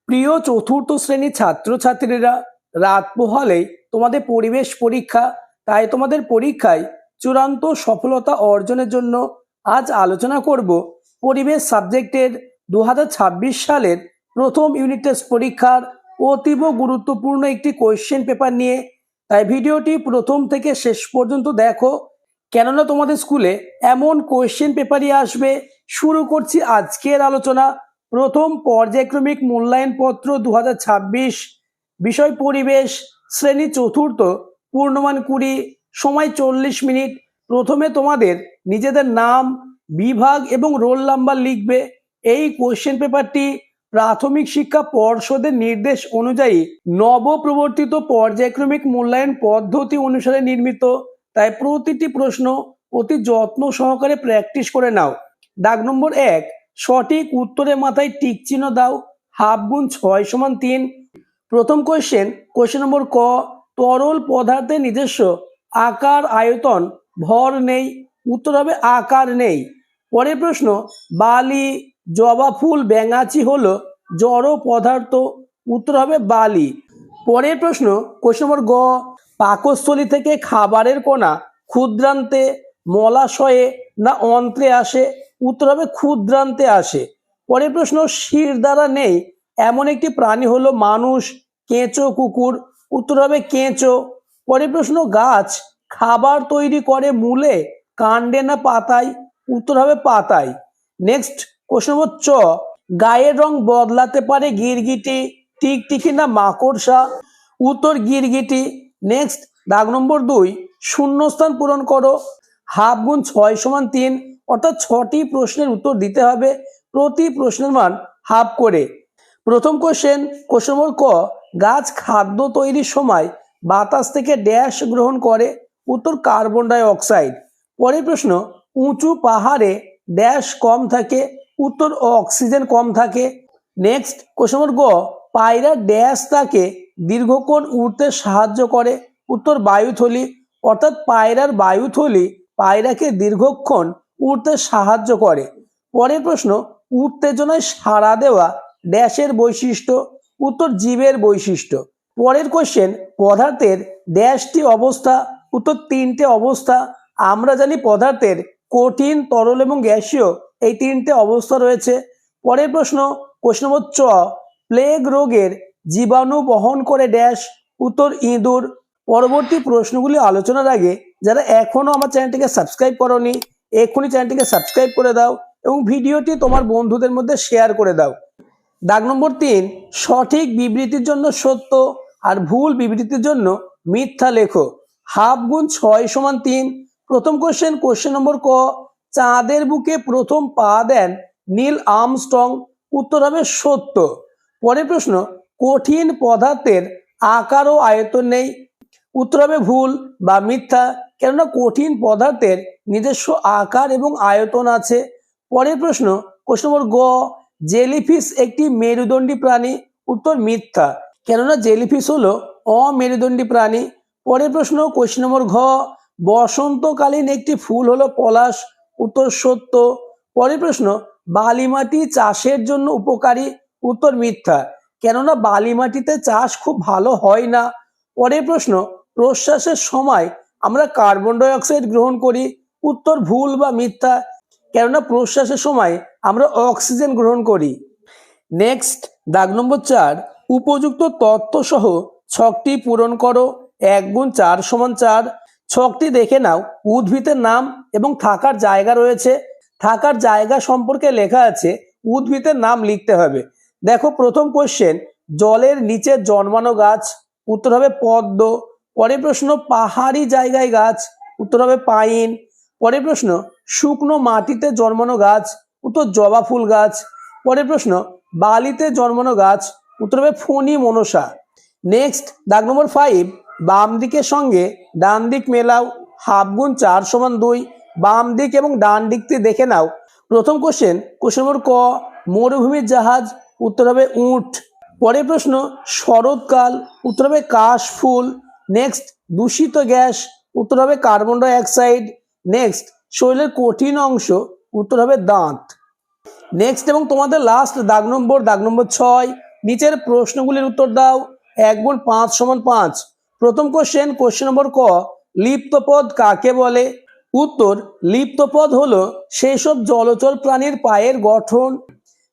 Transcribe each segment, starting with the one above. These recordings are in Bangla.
প্রিয় চতুর্থ শ্রেণীর ছাত্রছাত্রীরা, রাত পোহালেই তোমাদের পরিবেশ পরীক্ষা। তাই তোমাদের পরীক্ষায় চূড়ান্ত সফলতা অর্জনের জন্য আজ আলোচনা করব পরিবেশ সাবজেক্টের 2026 সালের প্রথম ইউনিট টেস্ট পরীক্ষার অতীব গুরুত্বপূর্ণ একটি কোয়েশ্চেন পেপার নিয়ে। তাই ভিডিওটি প্রথম থেকে শেষ পর্যন্ত দেখো, কেননা তোমাদের স্কুলে এমন কোয়েশ্চেন পেপারই আসবে। শুরু করছি আজকের আলোচনা। প্রথম পর্যায়ক্রমিক মূল্যায়ন পত্র 2026, বিষয় পরিবেশ, শ্রেণী চতুর্থ, পূর্ণমান 20, সময় 40 মিনিট। প্রথমে তোমাদের নিজেদের নাম, বিভাগ এবং রোল নাম্বার লিখবে। এই কোশ্চেন পেপারটি প্রাথমিক শিক্ষা পর্ষদের নির্দেশ অনুযায়ী নবপ্রবর্তিত পর্যায়ক্রমিক মূল্যায়ন পদ্ধতি অনুসারে নির্মিত। তাই প্রতিটি প্রশ্ন অতি যত্ন সহকারে প্র্যাকটিস করে নাও। দাগ নম্বর 1, সঠিক উত্তরের মাথায় টিক চিহ্ন দাও। হাফ গুণ 6 সমান 3। প্রথম কোশ্চেন নম্বর ক, তরল পদার্থের নিজস্ব আকার, আয়তন, ভর নেই। উত্তর হবে আকার নেই। পরের প্রশ্ন, বালি, জবা ফুল, ব্যাঙাচি হলো জড় পদার্থ। উত্তর হবে বালি। পরের প্রশ্ন, কোশ্চেন নম্বর গ, পাকস্থলী থেকে খাবারের কণা ক্ষুদ্রান্তে, মলাশয়ে না অন্ত্রে আসে। উত্তর হবে ক্ষুদ্রান্তে আসে। পরের প্রশ্ন, শির দ্বারা নেই এমন একটি প্রাণী হলো মানুষ, কেঁচো, কুকুর। উত্তর হবে কেঁচো। পরের প্রশ্ন, গাছ খাবার তৈরি করে মূলে, কাণ্ডে না পাতায়। উত্তর হবে পাতায়। নেক্সট কোশ্চেন নম্বর চ, গায়ের রং বদলাতে পারে গিরগিটি, টিকটিকি না মাকড়সা। উত্তর গিরগিটি। নেক্সট দাগ নম্বর 2, শূন্যস্থান পূরণ করো। হাফ গুণ 6 সমান 3, অর্থাৎ 6টি প্রশ্নের উত্তর দিতে হবে, প্রতি প্রশ্নের মান হাফ করে। প্রথম কোশ্চেন নম্বর ক, গাছ খাদ্য তৈরির সময় বাতাস থেকে ড্যাশ গ্রহণ করে। উত্তর কার্বন ডাই অক্সাইড। পরের প্রশ্ন, উঁচু পাহাড়ে ড্যাশ কম থাকে। উত্তর অক্সিজেন কম থাকে। নেক্সট কোশ্চেন নম্বর গ, পায়রা ড্যাশ তাকে দীর্ঘক্ষণ উড়তে সাহায্য করে। উত্তর বায়ুথলি। অর্থাৎ পায়রার বায়ুথলি পায়রাকে দীর্ঘক্ষণ উড়তে সাহায্য করে। পরের প্রশ্ন, উত্তেজনায় সাড়া দেওয়া ড্যাশের বৈশিষ্ট্য। উত্তর জীবের বৈশিষ্ট্য। পরের কোশ্চেন, পদার্থের ড্যাশটি অবস্থা। উত্তর 3টে অবস্থা। আমরা জানি পদার্থের কঠিন, তরল এবং গ্যাসীয় এই 3টে অবস্থা রয়েছে। পরের প্রশ্ন, কোশ্চেন নম্বর চ, প্লেগ রোগের জীবাণু বহন করে ড্যাশ। উত্তর ইঁদুর। পরবর্তী প্রশ্নগুলি আলোচনার আগে যারা এখনো আমার চ্যানেলটিকে সাবস্ক্রাইব করোনি, এক্ষুনি চ্যানেলটিকে সাবস্ক্রাইব করে দাও এবং ভিডিওটি তোমার বন্ধুদের মধ্যে শেয়ার করে দাও। দাগ নম্বর 3, সঠিক বিবৃতির জন্য সত্য আর ভুল বিবৃতির জন্য মিথ্যা লেখো। হাফ গুণ 6 সমান 3। প্রথম কোশ্চেন নম্বর ক, চাঁদের বুকে প্রথম পা দেন নীল আর্মস্ট্রং। উত্তর হবে সত্য। পরের প্রশ্ন, কঠিন পদার্থের আকার ও আয়তন নেই। উত্তর হবে ভুল বা মিথ্যা, কেননা কঠিন পদার্থের নিজস্ব আকার এবং আয়তন আছে। পরের প্রশ্ন, কোশ্চেন নম্বর গ, জেলিফিশ একটি মেরুদণ্ডী প্রাণী। উত্তর মিথ্যা, কেননা জেলিফিশ হলো অমেরুদণ্ডী প্রাণী। পরের প্রশ্ন, কোশ্চেন নম্বর ঘ, বসন্তকালীন একটি ফুল হলো পলাশ। উত্তর সত্য। পরের প্রশ্ন, বালিমাটি চাষের জন্য উপকারী। উত্তর মিথ্যা, কেননা বালিমাটিতে চাষ খুব ভালো হয় না। পরের প্রশ্ন, প্রশ্বাসের সময় আমরা কার্বন ডাই অক্সাইড গ্রহণ করি। উত্তর ভুল বা মিথ্যা, কেননা প্রশ্বাসের সময় আমরা অক্সিজেন গ্রহণ করি। নেক্সট দাগ নম্বর 4, উপযুক্ত তথ্য সহ ছকটি পূরণ করো। 1 গুণ 4 সমান 4। ছকটি দেখে নাও। উদ্ভিদের নাম এবং থাকার জায়গা রয়েছে। থাকার জায়গা সম্পর্কে লেখা আছে, উদ্ভিদের নাম লিখতে হবে। দেখো প্রথম কোশ্চেন, জলের নিচে জন্মানো গাছ। উত্তর হবে পদ্ম। পরের প্রশ্ন, পাহাড়ি জায়গায় গাছ। উত্তর হবে পাইন। পরের প্রশ্ন, শুকনো মাটিতে জন্মানো গাছ। উত্তর জবা ফুল গাছ। পরের প্রশ্ন, বালিতে জন্মানো গাছ। উত্তর হবে ফণি মনসা। নেক্সট দাগ নম্বর 5, বাম দিকের সঙ্গে ডান দিক মেলাও। হাফ গুণ 4 সমান 2। বাম দিক এবং ডান দিকটি দেখে নাও। প্রথম কোশ্চেন নম্বর ক, মরুভূমির জাহাজ। উত্তর হবে উট। পরের প্রশ্ন, শরৎকাল। উত্তর হবে কাশ ফুল। নেক্সট, দূষিত গ্যাস। উত্তর হবে কার্বন ডাই অক্সাইড। নেক্সট, শরীরের কঠিন অংশ। উত্তর হবে দাঁত। নেক্সট এবং তোমাদের লাস্ট দাগ নম্বর 6, নিচের প্রশ্নগুলির উত্তর দাও। 1 গুণ 5 সমান 5। প্রথম কোশ্চেন নম্বর ক, লিপ্তপদ কাকে বলে? উত্তর, লিপ্তপদ হলো সেই সব জলচর প্রাণীর পায়ের গঠন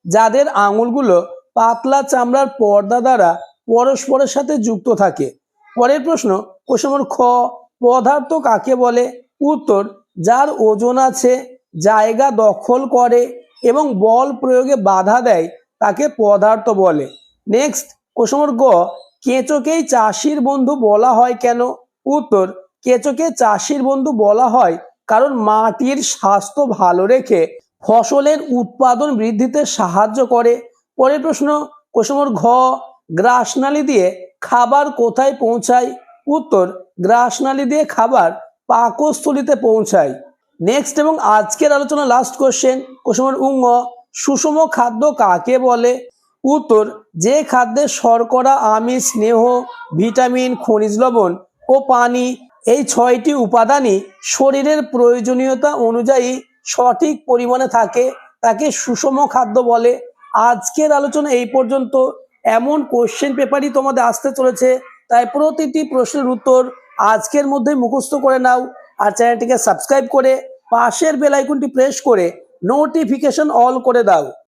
যাদের আঙুলগুলো পাতলা চামড়ার পর্দা দ্বারা পরস্পরের সাথে যুক্ত থাকে। পরের প্রশ্ন নম্বর খ, পদার্থ কাকে বলে? উত্তর, যার ওজন আছে, জায়গা দখল করে এবং বল প্রয়োগে বাধা দেয় তাকে পদার্থ বলে। নেক্সট নম্বর গ, কেঁচোকেই চাষির বন্ধু বলা হয় কেন? উত্তর, কেঁচোকে চাষির বন্ধু বলা হয় কারণ মাটির স্বাস্থ্য ভালো রেখে ফসলের উৎপাদন বৃদ্ধিতে সাহায্য করে। পরের প্রশ্ন নম্বর ঘ, গ্রাসনালী দিয়ে খাবার কোথায় পৌঁছায়? উত্তর, গ্রাসনালী দিয়ে খাবার পাকস্থলীতে পৌঁছায়। নেক্সট এবং আজকের আলোচনা লাস্ট কোশ্চেন নম্বর উঙ, সুষম খাদ্য কাকে বলে? উত্তর, যে খাদ্যে শর্করা, আমিষ, স্নেহ, ভিটামিন, খনিজ লবণ ও পানি এই 6টি উপাদানই শরীরের প্রয়োজনীয়তা অনুযায়ী সঠিক পরিমাণে থাকে তাকে সুষম খাদ্য বলে। আজকের আলোচনা এই পর্যন্ত। এমন কোশ্চেন পেপারই তোমাদের আসতে চলেছে, তাই প্রতিটি প্রশ্নের উত্তর আজকের মধ্যে মুখস্থ করে নাও। আর চ্যানেলটিকে সাবস্ক্রাইব করে পাশের বেল আইকনটি প্রেস করে নোটিফিকেশন অল করে দাও।